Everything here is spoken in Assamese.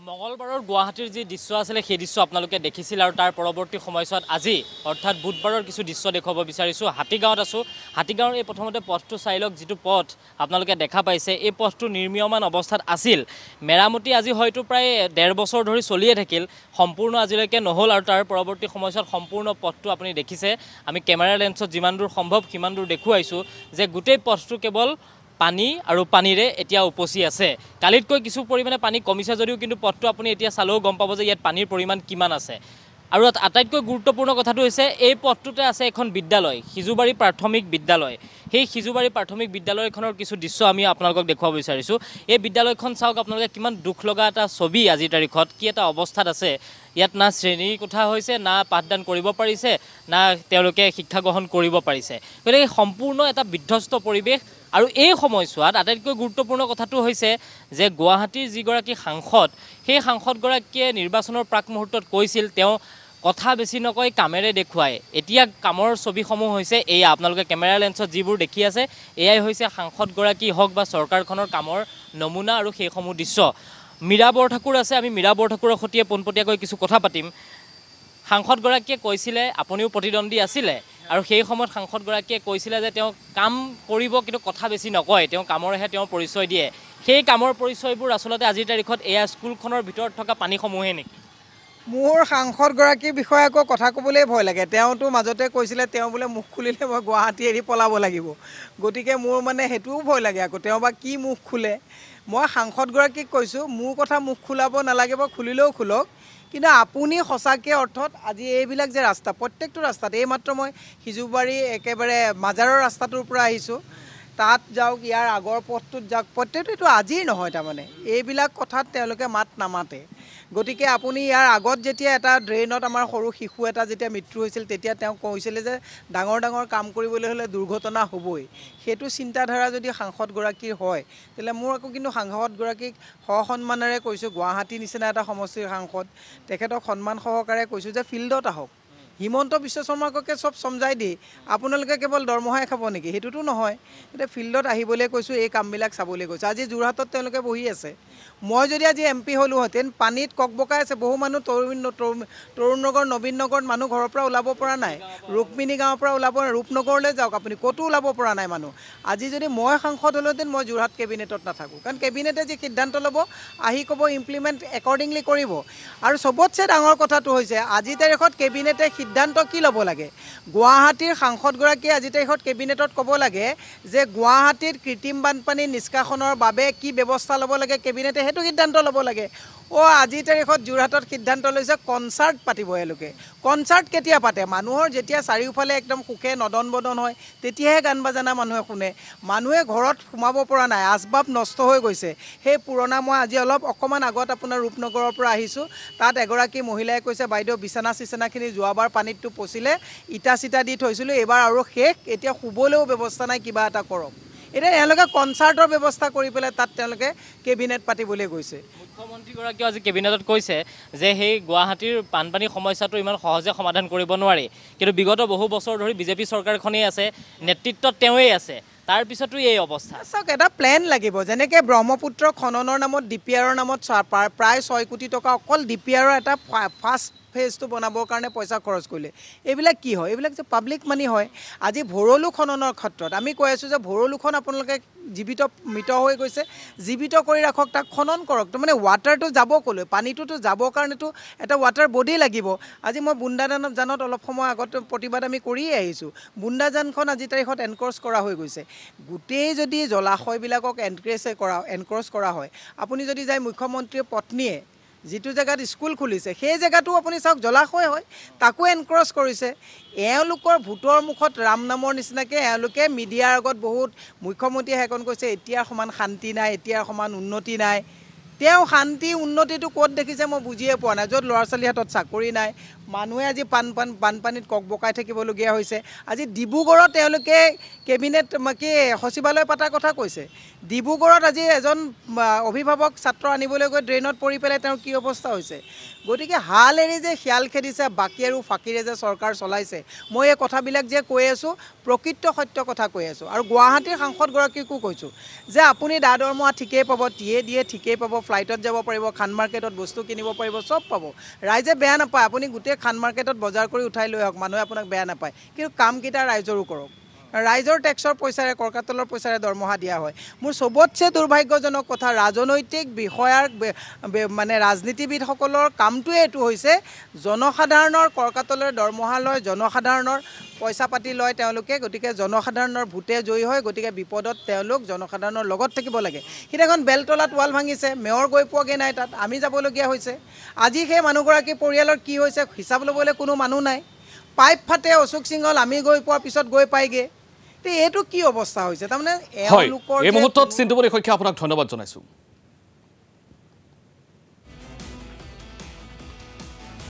মঙলবাৰৰ গুৱাহাটীৰ যি দৃশ্য আছিলে সেই দৃশ্য আপোনালোকে দেখিছিল আৰু তাৰ পৰৱৰ্তী সময়ছোৱাত আজি অৰ্থাৎ বুধবাৰৰ কিছু দৃশ্য দেখুৱাব বিচাৰিছোঁ। হাতীগাঁৱত আছোঁ। হাতীগাঁৱৰ এই প্ৰথমতে পথটো চাই লওক, যিটো পথ আপোনালোকে দেখা পাইছে এই পথটো নিৰ্মীয়মান অৱস্থাত আছিল। মেৰামতি আজি হয়তো প্ৰায় ১.৫ বছৰ ধৰি চলিয়ে থাকিল, সম্পূৰ্ণ আজিলৈকে নহ'ল আৰু তাৰ পৰৱৰ্তী সময়ছোৱাত সম্পূৰ্ণ পথটো আপুনি দেখিছে। আমি কেমেৰা লেন্সত যিমান দূৰ সম্ভৱ সিমান দূৰ দেখুৱাইছোঁ যে গোটেই পথটো কেৱল পানী আৰু পানীৰে এতিয়া উপচি আছে। কালিতকৈ কিছু পৰিমাণে পানী কমিছে যদিও কিন্তু পথটো আপুনি এতিয়া চালেও গম পাব যে ইয়াত পানীৰ পৰিমাণ কিমান আছে। আৰু আটাইতকৈ গুৰুত্বপূৰ্ণ কথাটো হৈছে এই পথটোতে আছে এখন বিদ্যালয়, সিজুবাৰী প্ৰাথমিক বিদ্যালয়। সেই সিজুবাৰী প্ৰাথমিক বিদ্যালয়খনৰ কিছু দৃশ্য আমি আপোনালোকক দেখুৱাব বিচাৰিছোঁ। এই বিদ্যালয়খন চাওক আপোনালোকে, কিমান দুখ লগা এটা ছবি আজিৰ তাৰিখত, কি এটা অৱস্থাত আছে। ইয়াত না শ্ৰেণী কোঠা হৈছে, না পাঠদান কৰিব পাৰিছে, না তেওঁলোকে শিক্ষা গ্ৰহণ কৰিব পাৰিছে। গতিকে সম্পূৰ্ণ এটা বিধ্বস্ত পৰিৱেশ। আৰু এই সময়ছোৱাত আটাইতকৈ গুৰুত্বপূৰ্ণ কথাটো হৈছে যে গুৱাহাটীৰ যিগৰাকী সাংসদ, সেই সাংসদগৰাকীয়ে নিৰ্বাচনৰ প্ৰাক মুহূৰ্তত কৈছিল তেওঁ কথা বেছি নকয়, কামেৰে দেখুৱায়। এতিয়া কামৰ ছবিসমূহ হৈছে এয়া, আপোনালোকে কেমেৰা লেন্সত যিবোৰ দেখি আছে এয়াই হৈছে সাংসদগৰাকী হওক বা চৰকাৰখনৰ কামৰ নমুনা আৰু সেইসমূহ দৃশ্য। মীৰা বৰঠাকুৰ আছে, আমি মীৰা বৰঠাকুৰৰ সৈতে পোনপটীয়াকৈ কিছু কথা পাতিম। সাংসদগৰাকীয়ে কৈছিলে, আপুনিও প্ৰতিদ্বন্দ্বী আছিলে, আৰু সেই সময়ত সাংসদগৰাকীয়ে কৈছিলে যে তেওঁ কাম কৰিব কিন্তু কথা বেছি নকয়, তেওঁ কামৰেহে তেওঁ পৰিচয় দিয়ে। সেই কামৰ পৰিচয়বোৰ আচলতে আজিৰ তাৰিখত এয়া স্কুলখনৰ ভিতৰত থকা পানীসমূহে নেকি? মোৰ সাংসদগৰাকীৰ বিষয়ে আকৌ কথা ক'বলৈ ভয় লাগে। তেওঁতো মাজতে কৈছিলে তেওঁ বোলে মুখ খুলিলে মই গুৱাহাটী এৰি পলাব লাগিব। গতিকে মোৰ মানে সেইটোও ভয় লাগে আকৌ, তেওঁ বা কি মুখ খোলে। মই সাংসদগৰাকীক কৈছোঁ মোৰ কথা মুখ খোলাব নালাগিব, খুলিলেও খোলক, কিন্তু আপুনি সঁচাকৈ অৰ্থত আজি এইবিলাক যে ৰাস্তা, প্ৰত্যেকটো ৰাস্তাত, এইমাত্ৰ মই সিজুবাৰী একেবাৰে মাজাৰৰ ৰাস্তাটোৰ পৰা আহিছোঁ, তাত যাওক, ইয়াৰ আগৰ পথটোত যাওক, প্ৰত্যেকটো আজিৰ নহয়। তাৰমানে এইবিলাক কথাত তেওঁলোকে মাত নামাতে। গতিকে আপুনি ইয়াৰ আগত যেতিয়া এটা ড্ৰেইনত আমাৰ সৰু শিশু এটা যেতিয়া মৃত্যু হৈছিল, তেতিয়া তেওঁ কৈছিলে যে ডাঙৰ ডাঙৰ কাম কৰিবলৈ হ'লে দুৰ্ঘটনা হ'বই। সেইটো চিন্তাধাৰা যদি সাংসদগৰাকীৰ হয়, তেতিয়াহ'লে মোৰ আকৌ কিন্তু সাংসদগৰাকীক সসন্মানেৰে কৈছোঁ, গুৱাহাটী নিচিনা এটা সমষ্টিৰ সাংসদ, তেখেতক সন্মান সহকাৰে কৈছোঁ যে ফিল্ডত আহক। হিমন্ত বিশ্ব শৰ্মাকে চব সমজাই দি আপোনালোকে কেৱল দৰমহাই খাব নেকি? সেইটোতো নহয়। এতিয়া ফিল্ডত আহিবলৈ কৈছোঁ, এই কামবিলাক চাবলৈ কৈছোঁ। আজি যোৰহাটত তেওঁলোকে বহি আছে। মই যদি আজি MP হ'লোহেঁতেন, পানীত ককবকাই আছে বহু মানুহ, তৰুণ নগৰ, নবীন নগৰত মানুহ ঘৰৰ পৰা ওলাব পৰা নাই, ৰুক্মিণী গাঁৱৰ পৰা ওলাব, ৰূপনগৰলৈ যাওক আপুনি, ক'তো ওলাব পৰা নাই মানুহ। আজি যদি মই সাংসদ হ'লোহেঁতেন, মই যোৰহাট কেবিনেটত নাথাকোঁ, কাৰণ কেবিনেটে যি সিদ্ধান্ত ল'ব আহি ক'ব ইমপ্লিমেণ্ট একৰ্ডিংলি কৰিব। আৰু চবতছে ডাঙৰ কথাটো হৈছে আজিৰ তাৰিখত কেবিনেটে সিদ্ধান্ত কি ল'ব লাগে। গুৱাহাটীৰ সাংসদগৰাকীয়ে আজিৰ তাৰিখত কেবিনেটত ক'ব লাগে যে গুৱাহাটীত কৃত্ৰিম বানপানী নিষ্কাশনৰ বাবে কি ব্যৱস্থা ল'ব লাগে, কেবিনেটে সেইটো সিদ্ধান্ত ল'ব লাগে। আজিৰ তাৰিখত যোৰহাটত সিদ্ধান্ত লৈছে কনচাৰ্ট পাতিব এওঁলোকে। কনচাৰ্ট কেতিয়া পাতে? মানুহৰ যেতিয়া চাৰিওফালে একদম সুখে নদন বদন হয়, তেতিয়াহে গান বাজানা মানুহে শুনে। মানুহে ঘৰত সোমাব পৰা নাই, আচবাব নষ্ট হৈ গৈছে। সেই পুৰণা, মই আজি অকণমান আগত আপোনাৰ ৰূপনগৰৰ পৰা আহিছোঁ, তাত এগৰাকী মহিলাই কৈছে বাইদেউ বিচনা চিচনাখিনি যোৱাবাৰ পানীতটো পচিলে, ইটা চিটা দি থৈছিলোঁ, এইবাৰ আৰু শেষ, এতিয়া শুবলৈও ব্যৱস্থা নাই, কিবা এটা কৰক। এতিয়া এওঁলোকে কনচাৰ্টৰ ব্যৱস্থা কৰি পেলাই তাত তেওঁলোকে কেবিনেট পাতিবলৈ গৈছে। মুখ্যমন্ত্ৰীগৰাকীয়েও আজি কেবিনেটত কৈছে যে সেই গুৱাহাটীৰ বানপানী সমস্যাটো ইমান সহজে সমাধান কৰিব নোৱাৰি, কিন্তু বিগত বহু বছৰ ধৰি বিজেপি চৰকাৰখনেই আছে, নেতৃত্বত তেওঁৱেই আছে, তাৰপিছতো এই অৱস্থা। চাওক, এটা প্লেন লাগিব। যেনেকৈ ব্ৰহ্মপুত্ৰ খননৰ নামত DPRৰ নামত প্ৰায় 6 কোটি টকা অকল DPRৰ এটা ফাৰ্ষ্ট ফেজটো বনাবৰ কাৰণে পইচা খৰচ কৰিলে। এইবিলাক কি হয়? এইবিলাক যে পাব্লিক মানি হয়। আজি ভৰলু খননৰ ক্ষেত্ৰত আমি কৈ আছোঁ যে ভৰলুখন আপোনালোকে মৃত হৈ গৈছে, জীৱিত কৰি ৰাখক, তাক খনন কৰক। তাৰমানে ৱাটাৰটো যাব ক'লৈ? পানীটোতো যাবৰ কাৰণেতো এটা ৱাটাৰ বডি লাগিব। আজি মই বুন্দাজানত অলপ সময় আগত প্ৰতিবাদ আমি কৰিয়ে আহিছোঁ। বুন্দাজানখন আজিৰ তাৰিখত এনক্ৰচ কৰা হৈ গৈছে। গোটেই যদি জলাশয়বিলাকক এনক্ৰচ কৰা হয়, আপুনি যদি যায় মুখ্যমন্ত্ৰীৰ পত্নীয়ে যিটো জেগাত স্কুল খুলিছে, সেই জেগাটো আপুনি চাওক জলাশয় হয়, তাকো এনক্ৰচ কৰিছে। এওঁলোকৰ ভোটৰ মুখত ৰাম নামৰ নিচিনাকৈ এওঁলোকে মিডিয়াৰ আগত বহুত মুখ্যমন্ত্ৰীয়ে হেকন কৈছে এতিয়াৰ সমান শান্তি নাই, এতিয়াৰ সমান উন্নতি নাই। তেওঁ শান্তি উন্নতিটো ক'ত দেখিছে মই বুজিয়ে পোৱা নাই। য'ত ল'ৰা ছোৱালীৰ হাতত চাকৰি নাই, মানুহে আজি বানপানীত ককবকাই থাকিবলগীয়া হৈছে। আজি ডিব্ৰুগড়ত তেওঁলোকে কেবিনেট সচিবালয় পতাৰ কথা কৈছে। ডিব্ৰুগড়ত আজি এজন অভিভাৱক ছাত্ৰ আনিবলৈ গৈ ড্ৰেইনত পৰি পেলাই তেওঁৰ কি অৱস্থা হৈছে গতিকে হাল এৰি যে শিয়াল খেদিছে বাকী আৰু ফাঁকিৰে যে চৰকাৰ চলাইছে মই এই কথাবিলাক যে কৈ আছোঁ প্ৰকৃত সত্য কথা কৈ আছোঁ আৰু গুৱাহাটীৰ সাংসদগৰাকীকো কৈছোঁ যে আপুনি দা দৰমহা ঠিকেই পাব টিয়ে দিয়ে ঠিকেই পাব ফ্লাইটত যাব পাৰিব খান মাৰ্কেটত বস্তু কিনিব পাৰিব চব পাব ৰাইজে বেয়া নাপায় আপুনি গোটেই খান মাৰ্কেটত বজাৰ কৰি উঠাই লৈ আহক মানুহে আপোনাক বেয়া নাপায় কিন্তু কামকেইটা ৰাইজৰো কৰক ৰাইজৰ টেক্সৰ পইচাৰে কৰ্কাতলৰ পইচাৰে দৰমহা দিয়া হয় মোৰ চবতছে দুৰ্ভাগ্যজনক কথা ৰাজনৈতিক বিষয়াৰ মানে ৰাজনীতিবিদসকলৰ কামটোৱে এইটো হৈছে জনসাধাৰণৰ কৰ্কাতলৰ দৰমহা লয় জনসাধাৰণৰ পইচা পাতি লয় তেওঁলোকে গতিকে জনসাধাৰণৰ ভোটে জয়ী হয় গতিকে বিপদত তেওঁলোক জনসাধাৰণৰ লগত থাকিব লাগে সিদিনাখন বেলতলাত ৱাল ভাঙিছে মেয়ৰ গৈ পোৱাগৈ নাই তাত আমি যাবলগীয়া হৈছে আজি সেই মানুহগৰাকী পৰিয়ালৰ কি হৈছে হিচাপ ল'বলৈ কোনো মানুহ নাই পাইপ ফাটে অশোক সিংহল আমি গৈ পোৱাৰ পিছত গৈ পাইগে এইটো কি অৱস্থা হৈছে তাৰমানে এই মুহূৰ্তত চিন্তুমণি শইকীয়া আপোনাক ধন্যবাদ জনাইছোঁ